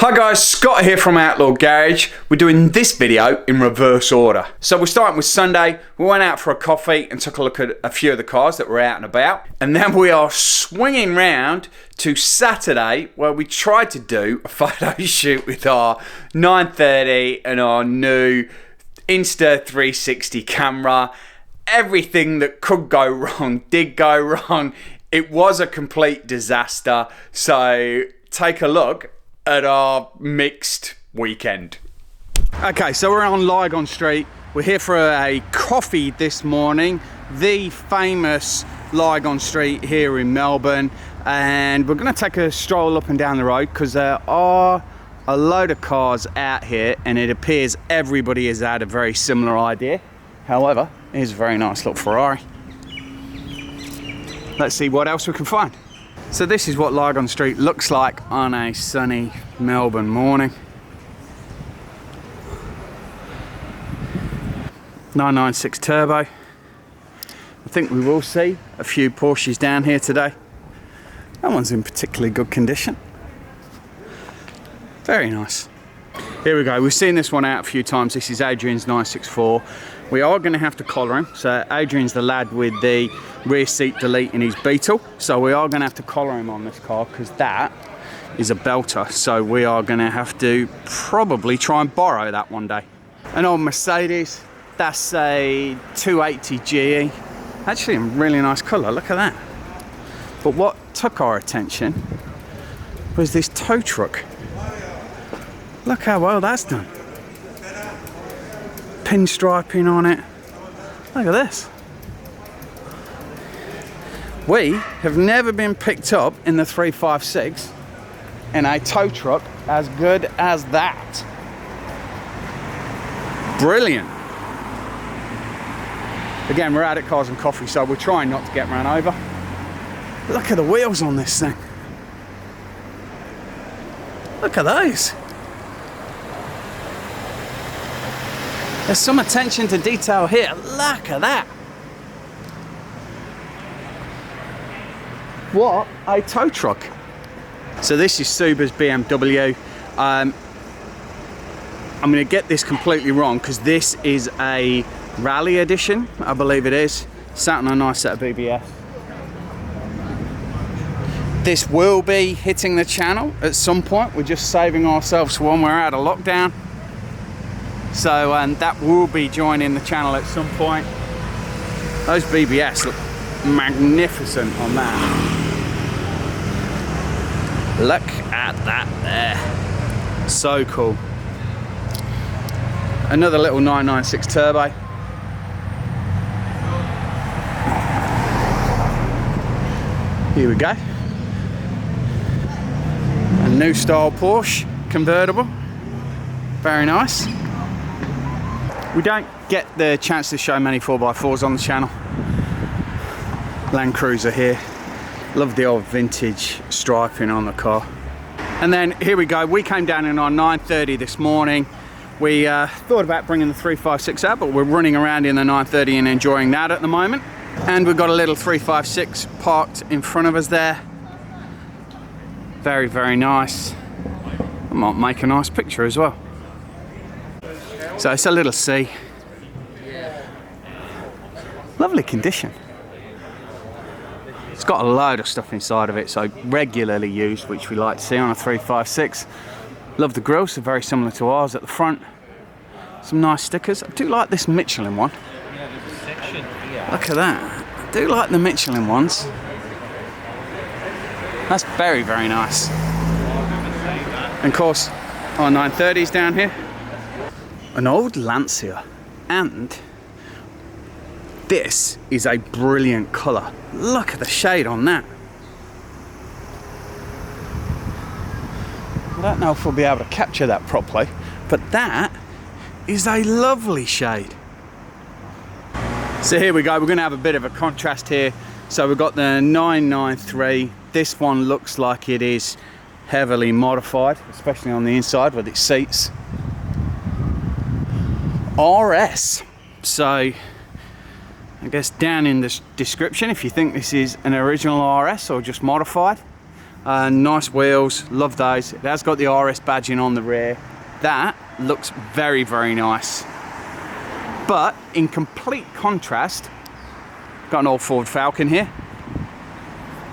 Hi guys, Scott here from Outlaw Garage. We're doing this video in reverse order. So we're starting with Sunday. We went out for a coffee and took a look at a few of the cars that were out and about. And then we are swinging round to Saturday, where we tried to do a photo shoot with our 930 and our new Insta360 camera. Everything that could go wrong did go wrong. It was a complete disaster. So take a look at our mixed weekend. Okay, so we're on Lygon Street. We're here for a coffee this morning, the famous Lygon Street here in Melbourne, and we're going to take a stroll up and down the road because there are a load of cars out here and it appears everybody has had a very similar idea. However, here's a very nice little Ferrari. Let's see what else we can find. So this is what Lygon Street looks like on a sunny Melbourne morning. 996 turbo. I think we will see a few Porsches down here today. That one's in particularly good condition. Very nice. Here we go, we've seen this one out a few times. This is Adrian's 964. We are going to have to collar him. So Adrian's the lad with the rear seat delete in his Beetle. So we are going to have to collar him on this car because that is a belter. So we are going to have to probably try and borrow that one day. An old Mercedes, that's a 280 GE. Actually a really nice colour, look at that. But what took our attention was this tow truck. Look how well that's done. Pinstriping on it. Look at this. We have never been picked up in the 356 in a tow truck as good as that. Brilliant. Again, we're out at Cars and Coffee, so we're trying not to get run over. Look at the wheels on this thing. Look at those. There's some attention to detail here. Look at that. What a tow truck. So this is Suba's BMW. I'm going to get this completely wrong because this is a rally edition, I believe it is. Sat on a nice set of BBS. This will be hitting the channel at some point. We're just saving ourselves for when we're out of lockdown. So that will be joining the channel at some point. Those BBS look magnificent on that. Look at that there. So cool. Another little 996 turbo. Here we go. A new style Porsche convertible. Very nice. We don't get the chance to show many 4x4s on the channel. Land Cruiser here. Love the old vintage striping on the car. And then here we go. We came down in our 930 this morning. We thought about bringing the 356 out, but we're running around in the 930 and enjoying that at the moment. And we've got a little 356 parked in front of us there. Very, very nice. I might make a nice picture as well. So it's a little C. Lovely condition. It's got a load of stuff inside of it, so regularly used, which we like to see on a 356. Love the grills, they're very similar to ours at the front. Some nice stickers. I do like this Michelin one. Look at that. I do like the Michelin ones. That's very, very nice. And of course, our 930s down here. An old Lancia, and this is a brilliant colour. Look at the shade on that. I don't know if we'll be able to capture that properly, but that is a lovely shade. So here we go, we're going to have a bit of a contrast here. So we've got the 993. This one looks like it is heavily modified, especially on the inside with its seats. RS. So I guess down in the description if you think this is an original RS or just modified. Nice wheels, love those. It has got the RS badging on the rear. That looks very, very nice. But in complete contrast, got an old Ford Falcon here.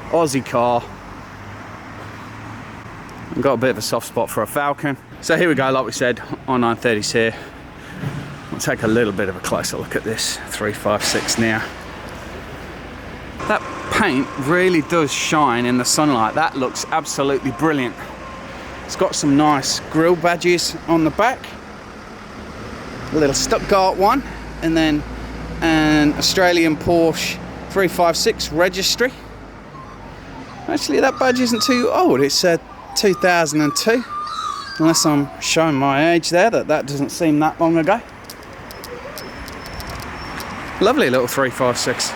Aussie car. I've got a bit of a soft spot for a Falcon. So here we go, like we said, on 930s here. We'll take a little bit of a closer look at this 356 now. That paint really does shine in the sunlight. That looks absolutely brilliant. It's got some nice grille badges on the back. A little Stuttgart one, and then an Australian Porsche 356 registry. Actually, that badge isn't too old. It's 2002. Unless I'm showing my age there, that doesn't seem that long ago. Lovely little 356.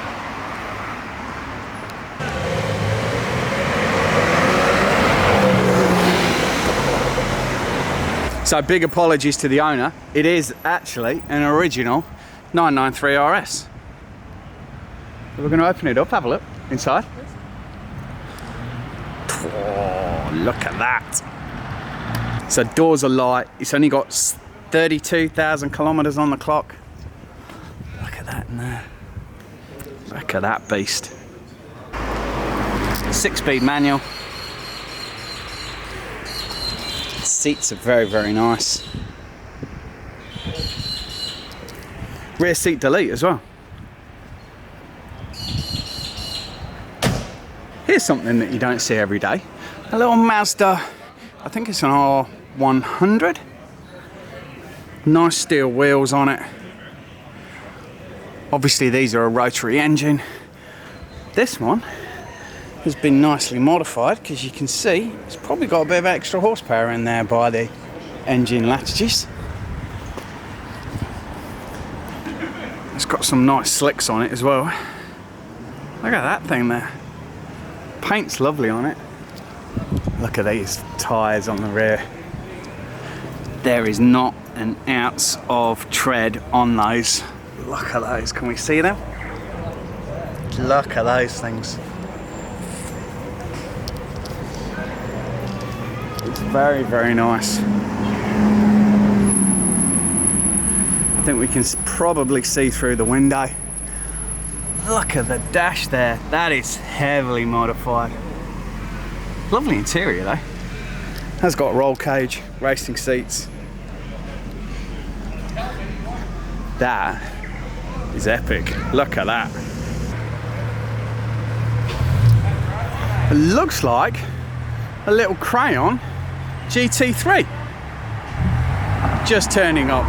So big apologies to the owner. It is actually an original 993 RS. We're going to open it up, have a look inside. Oh, look at that. So doors are light. It's only got 32,000 kilometers on the clock. Look at that in there. Look at that beast. 6-speed manual. Seats are very, very nice. Rear seat delete as well. Here's something that you don't see every day. A little Mazda, I think it's an R100. Nice steel wheels on it. Obviously these are a rotary engine. This one has been nicely modified because you can see it's probably got a bit of extra horsepower in there by the engine latches. It's got some nice slicks on it as well. Look at that thing there. Paint's lovely on it. Look at these tyres on the rear. There is not an ounce of tread on those. Look at those, can we see them? Look at those things. It's very, very nice. I think we can probably see through the window. Look at the dash there. That is heavily modified. Lovely interior though. Has got roll cage, racing seats. That is epic. Look at that. It looks like a little Crayon GT3 just turning up.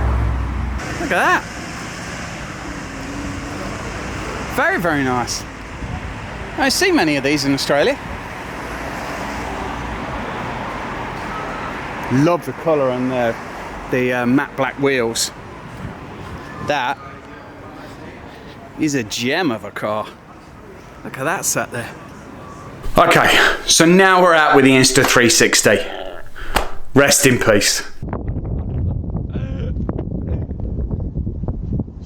Look at that. Very, very nice. I don't see many of these in Australia. Love the colour on the matte black wheels. That is a gem of a car. Look at that sat there. Okay, so now we're out with the Insta360. Rest in peace.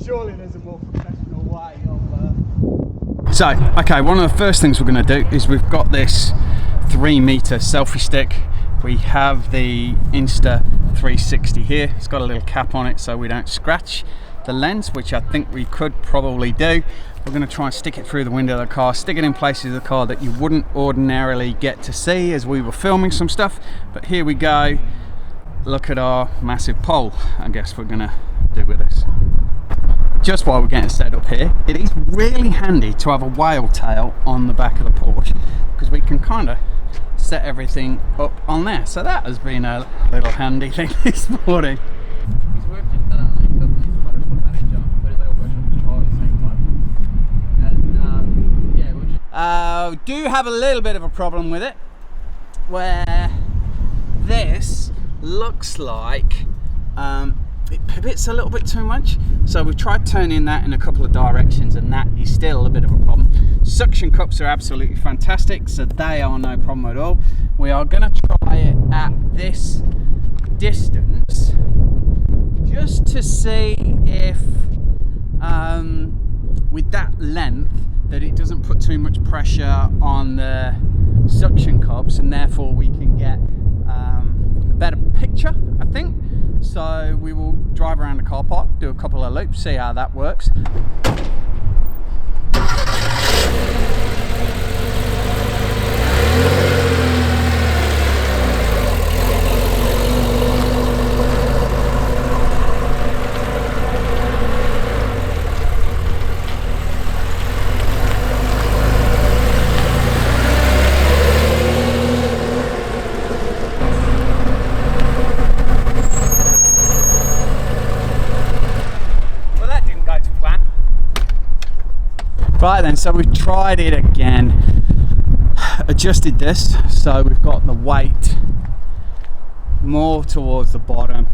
Surely there's a more professional way of... So, okay, one of the first things we're going to do is we've got this 3-meter selfie stick. We have the Insta360 here. It's got a little cap on it so we don't scratch the lens, which I think we could probably do. We're going to try and stick it through the window of the car, stick it in places of the car that you wouldn't ordinarily get to see as we were filming some stuff. But here we go. Look at our massive pole, I guess we're going to do with this. Just while we're getting set up here, it is really handy to have a whale tail on the back of the Porsche because we can kind of set everything up on there. So that has been a little handy thing this morning. He's worked in he's a motorsport manager, but they all work on the car at the same time. And yeah, we'll just... do have a little bit of a problem with it, where this looks like it pivots a little bit too much. So we've tried turning that in a couple of directions and that is still a bit of a problem. Suction cups are absolutely fantastic, so they are no problem at all. We are going to try it at this distance just to see if with that length that it doesn't put too much pressure on the suction cup. backups, and therefore we can get a better picture, I think. So we will drive around the car park, do a couple of loops, see how that works. Right then, so we've tried it again, adjusted this so we've got the weight more towards the bottom.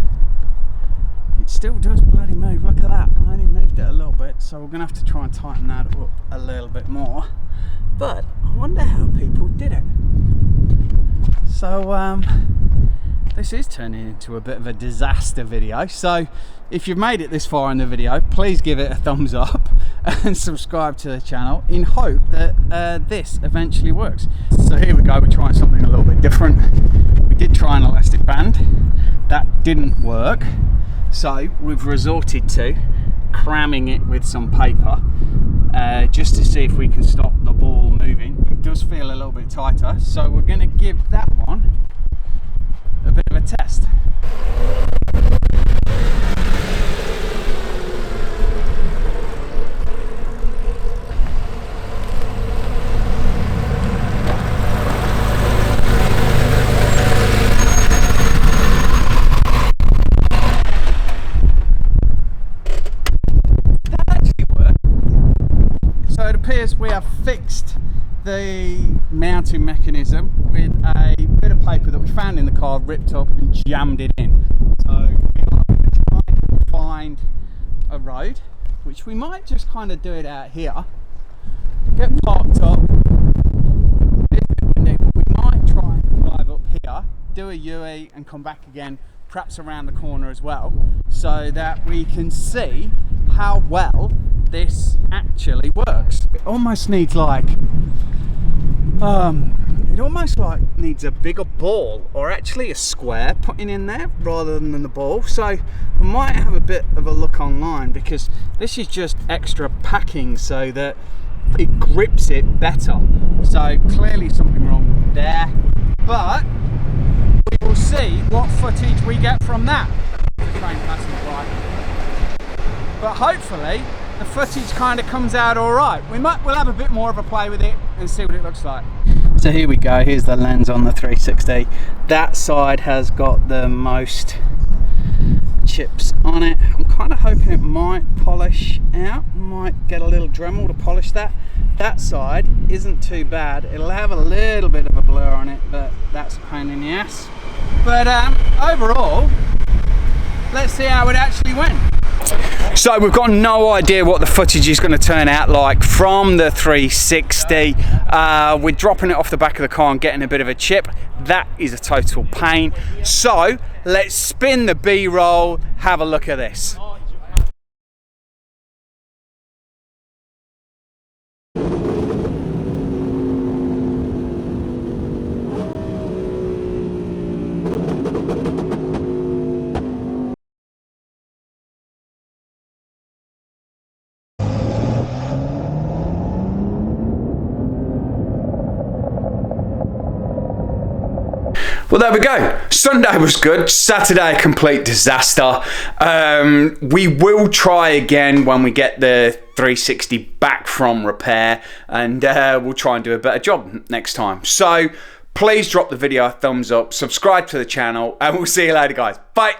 It still does bloody move, look at that. I only moved it a little bit, so we're gonna have to try and tighten that up a little bit more. But I wonder how people did it. So this is turning into a bit of a disaster video. So if you've made it this far in the video, please give it a thumbs up and subscribe to the channel in hope that this eventually works. So here we go, we're trying something a little bit different. We did try an elastic band, that didn't work. So we've resorted to cramming it with some paper just to see if we can stop the ball moving. It does feel a little bit tighter, so we're going to give that one a bit of a test. We have fixed the mounting mechanism with a bit of paper that we found in the car, ripped up and jammed it in. So we are going to try and find a road, which we might just kind of do it out here, get parked up. We might try and drive up here, do a U-E and come back again, perhaps around the corner as well, so that we can see how well this actually works. It almost needs needs a bigger ball, or actually a square putting in there rather than the ball. So I might have a bit of a look online, because this is just extra packing so that it grips it better. So clearly something wrong there, but we will see what footage we get from that. The train passing by. But hopefully the footage kind of comes out all right. We'll have a bit more of a play with it and see what it looks like. So here we go, here's the lens on the 360. That side has got the most chips on it. I'm kind of hoping it might polish out, might get a little Dremel to polish that. That side isn't too bad. It'll have a little bit of a blur on it, but that's a pain in the ass. But overall, let's see how it actually went. So we've got no idea what the footage is going to turn out like from the 360. We're dropping it off the back of the car and getting a bit of a chip. That is a total pain. So let's spin the B-roll, have a look at this. Well, there we go. Sunday was good. Saturday, a complete disaster. We will try again when we get the 360 back from repair, and we'll try and do a better job next time. So please drop the video a thumbs up, subscribe to the channel, and we'll see you later, guys. Bye.